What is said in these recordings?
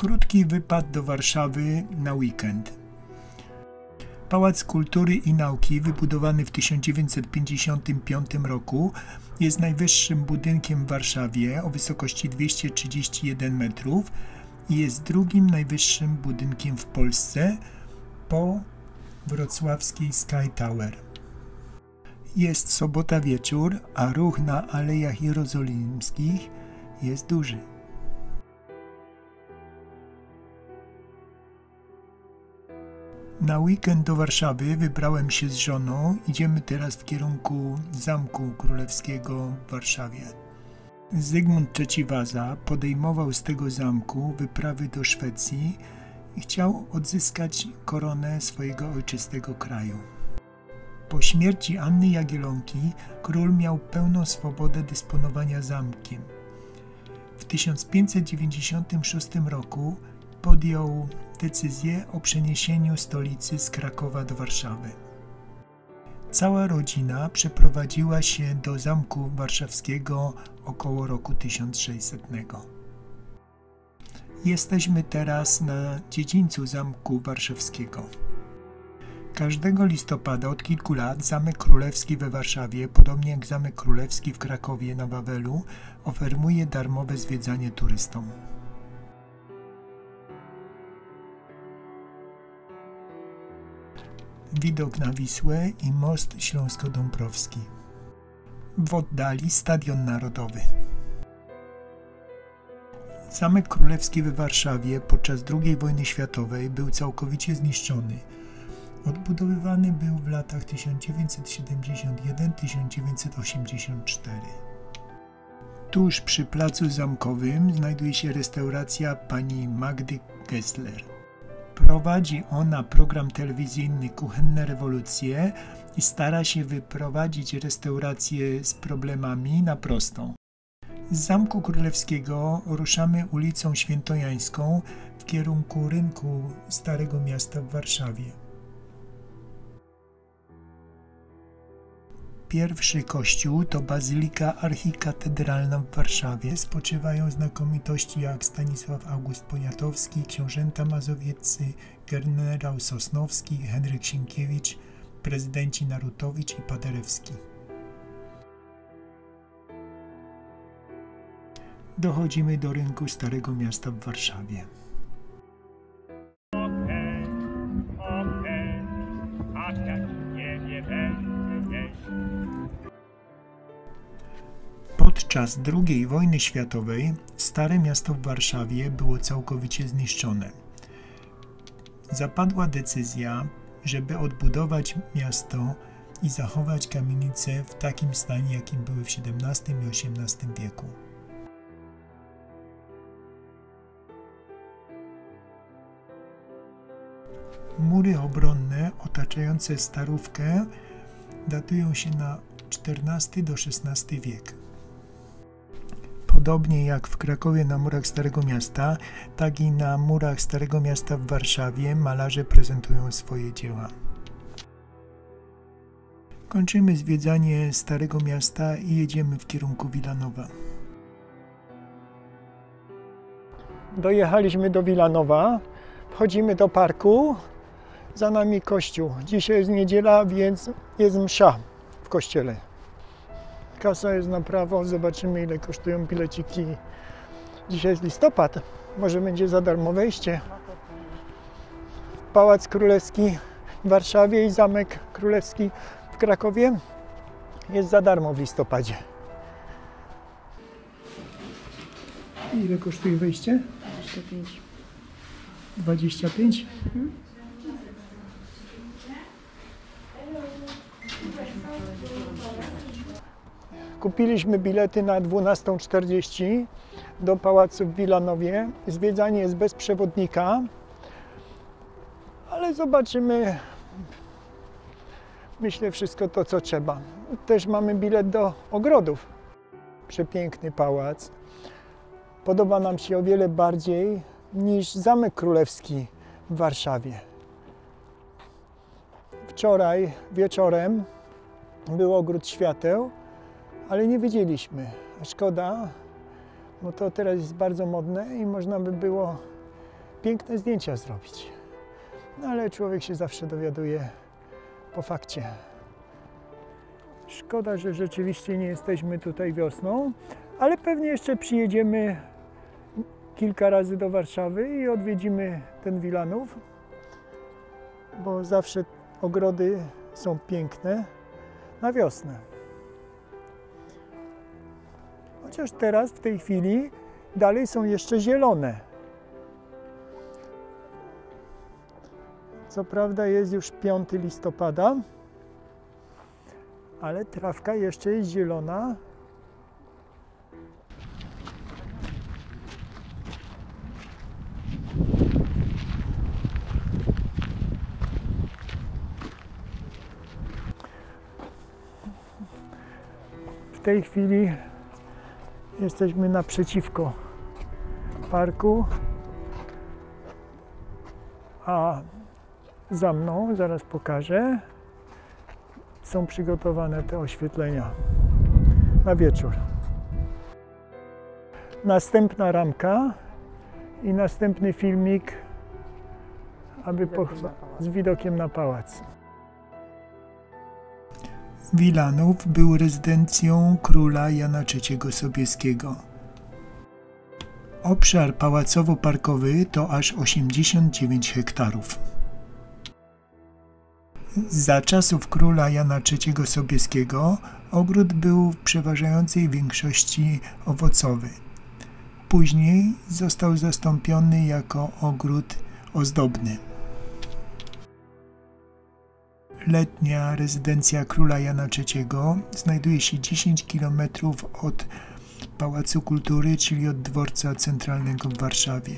Krótki wypad do Warszawy na weekend. Pałac Kultury i Nauki, wybudowany w 1955 roku, jest najwyższym budynkiem w Warszawie o wysokości 231 metrów i jest drugim najwyższym budynkiem w Polsce po wrocławskiej Sky Tower. Jest sobota wieczór, a ruch na Alejach Jerozolimskich jest duży. Na weekend do Warszawy wybrałem się z żoną. Idziemy teraz w kierunku Zamku Królewskiego w Warszawie. Zygmunt III Waza podejmował z tego zamku wyprawy do Szwecji i chciał odzyskać koronę swojego ojczystego kraju. Po śmierci Anny Jagiellonki król miał pełną swobodę dysponowania zamkiem. W 1596 roku podjął decyzję o przeniesieniu stolicy z Krakowa do Warszawy. Cała rodzina przeprowadziła się do Zamku Warszawskiego około roku 1600. Jesteśmy teraz na dziedzińcu Zamku Warszawskiego. Każdego listopada od kilku lat Zamek Królewski we Warszawie, podobnie jak Zamek Królewski w Krakowie na Wawelu, oferuje darmowe zwiedzanie turystom. Widok na Wisłę i most Śląsko-Dąbrowski. W oddali Stadion Narodowy. Zamek Królewski we Warszawie podczas II wojny światowej był całkowicie zniszczony. Odbudowywany był w latach 1971–1984. Tuż przy placu zamkowym znajduje się restauracja pani Magdy Gessler. Prowadzi ona program telewizyjny Kuchenne Rewolucje i stara się wyprowadzić restaurację z problemami na prostą. Z Zamku Królewskiego ruszamy ulicą Świętojańską w kierunku Rynku Starego Miasta w Warszawie. Pierwszy kościół to Bazylika Archikatedralna w Warszawie. Spoczywają znakomitości jak Stanisław August Poniatowski, książęta mazowieccy, generał Sosnowski, Henryk Sienkiewicz, prezydenci Narutowicz i Paderewski. Dochodzimy do Rynku Starego Miasta w Warszawie. Podczas II wojny światowej Stare Miasto w Warszawie było całkowicie zniszczone. Zapadła decyzja, żeby odbudować miasto i zachować kamienice w takim stanie, jakim były w XVII i XVIII wieku. Mury obronne otaczające Starówkę datują się na XIV do XVI wiek. Podobnie jak w Krakowie na murach Starego Miasta, tak i na murach Starego Miasta w Warszawie malarze prezentują swoje dzieła. Kończymy zwiedzanie Starego Miasta i jedziemy w kierunku Wilanowa. Dojechaliśmy do Wilanowa, wchodzimy do parku, za nami kościół. Dzisiaj jest niedziela, więc jest msza w kościele. Kasa jest na prawo, zobaczymy ile kosztują bileciki. Dzisiaj jest listopad, może będzie za darmo wejście. Pałac Królewski w Warszawie i Zamek Królewski w Krakowie jest za darmo w listopadzie. Ile kosztuje wejście? 25. 25? Mhm. Kupiliśmy bilety na 12:40 do Pałacu w Wilanowie. Zwiedzanie jest bez przewodnika, ale zobaczymy, myślę, wszystko to, co trzeba. Też mamy bilet do ogrodów. Przepiękny pałac. Podoba nam się o wiele bardziej niż Zamek Królewski w Warszawie. Wczoraj wieczorem był ogród świateł, ale nie wiedzieliśmy. Szkoda, bo to teraz jest bardzo modne i można by było piękne zdjęcia zrobić. No ale człowiek się zawsze dowiaduje po fakcie. Szkoda, że rzeczywiście nie jesteśmy tutaj wiosną, ale pewnie jeszcze przyjedziemy kilka razy do Warszawy i odwiedzimy ten Wilanów, bo zawsze ogrody są piękne na wiosnę. Chociaż teraz, w tej chwili, dalej są jeszcze zielone. Co prawda jest już 5 listopada, ale trawka jeszcze jest zielona. W tej chwili jesteśmy naprzeciwko parku, a za mną, zaraz pokażę, są przygotowane te oświetlenia na wieczór. Następna ramka i następny filmik, z widokiem na pałac. Wilanów był rezydencją króla Jana III Sobieskiego. Obszar pałacowo-parkowy to aż 89 hektarów. Za czasów króla Jana III Sobieskiego ogród był w przeważającej większości owocowy. Później został zastąpiony jako ogród ozdobny. Letnia rezydencja króla Jana III znajduje się 10 km od Pałacu Kultury, czyli od dworca centralnego w Warszawie.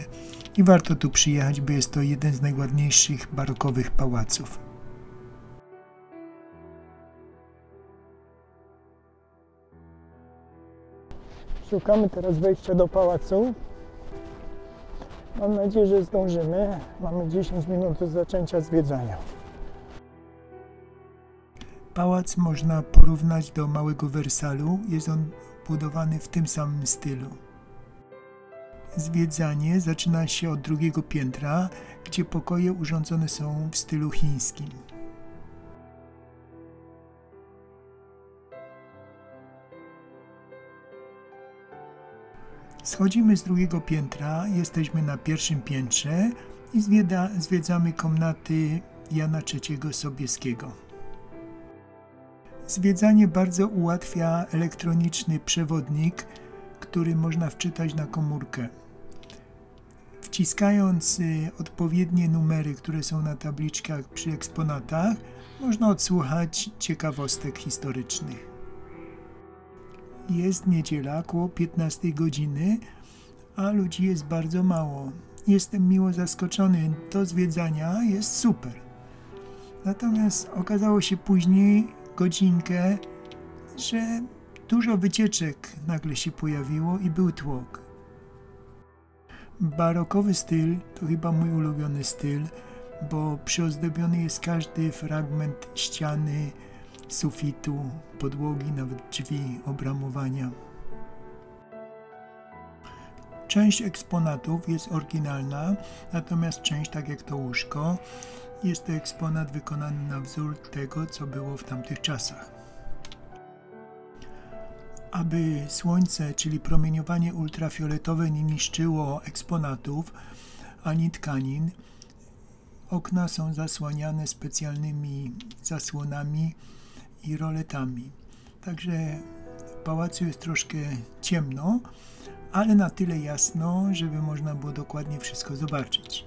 I warto tu przyjechać, bo jest to jeden z najładniejszych barokowych pałaców. Szukamy teraz wejścia do pałacu. Mam nadzieję, że zdążymy. Mamy 10 minut od zaczęcia zwiedzania. Pałac można porównać do Małego Wersalu. Jest on budowany w tym samym stylu. Zwiedzanie zaczyna się od drugiego piętra, gdzie pokoje urządzone są w stylu chińskim. Schodzimy z drugiego piętra, jesteśmy na pierwszym piętrze i zwiedzamy komnaty Jana III Sobieskiego. Zwiedzanie bardzo ułatwia elektroniczny przewodnik, który można wczytać na komórkę. Wciskając odpowiednie numery, które są na tabliczkach przy eksponatach, można odsłuchać ciekawostek historycznych. Jest niedziela, około 15 godziny, a ludzi jest bardzo mało. Jestem miło zaskoczony, do zwiedzania jest super. Natomiast okazało się później, godzinkę, że dużo wycieczek nagle się pojawiło i był tłok. Barokowy styl to chyba mój ulubiony styl, bo przyozdobiony jest każdy fragment ściany, sufitu, podłogi, nawet drzwi, obramowania. Część eksponatów jest oryginalna, natomiast część, tak jak to łóżko, jest to eksponat wykonany na wzór tego, co było w tamtych czasach. Aby słońce, czyli promieniowanie ultrafioletowe, nie niszczyło eksponatów ani tkanin, okna są zasłaniane specjalnymi zasłonami i roletami. Także w pałacu jest troszkę ciemno, ale na tyle jasno, żeby można było dokładnie wszystko zobaczyć.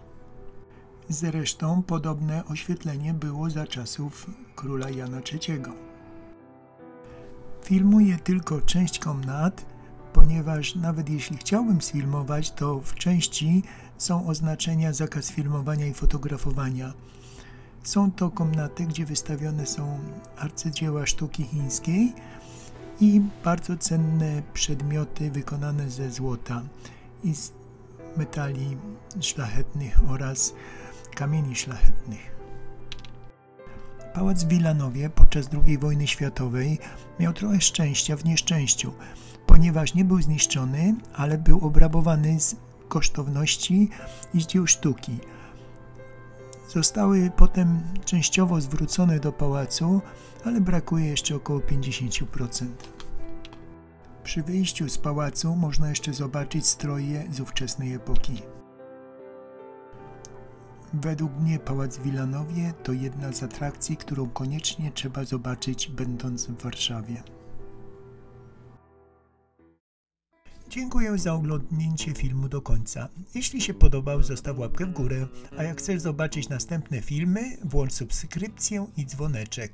Zresztą podobne oświetlenie było za czasów króla Jana III. Filmuję tylko część komnat, ponieważ nawet jeśli chciałbym sfilmować, to w części są oznaczenia zakaz filmowania i fotografowania. Są to komnaty, gdzie wystawione są arcydzieła sztuki chińskiej i bardzo cenne przedmioty wykonane ze złota i z metali szlachetnych oraz kamieni szlachetnych. Pałac w Wilanowie podczas II wojny światowej miał trochę szczęścia w nieszczęściu, ponieważ nie był zniszczony, ale był obrabowany kosztowności i dzieł sztuki. Zostały potem częściowo zwrócone do pałacu, ale brakuje jeszcze około 50%. Przy wyjściu z pałacu można jeszcze zobaczyć stroje z ówczesnej epoki. Według mnie Pałac w Wilanowie to jedna z atrakcji, którą koniecznie trzeba zobaczyć, będąc w Warszawie. Dziękuję za oglądnięcie filmu do końca. Jeśli się podobał, zostaw łapkę w górę, a jak chcesz zobaczyć następne filmy, włącz subskrypcję i dzwoneczek.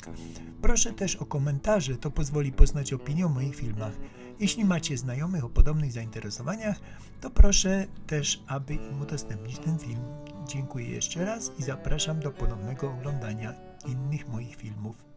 Proszę też o komentarze, to pozwoli poznać opinię o moich filmach. Jeśli macie znajomych o podobnych zainteresowaniach, to proszę też, aby im udostępnić ten film. Dziękuję jeszcze raz i zapraszam do ponownego oglądania innych moich filmów.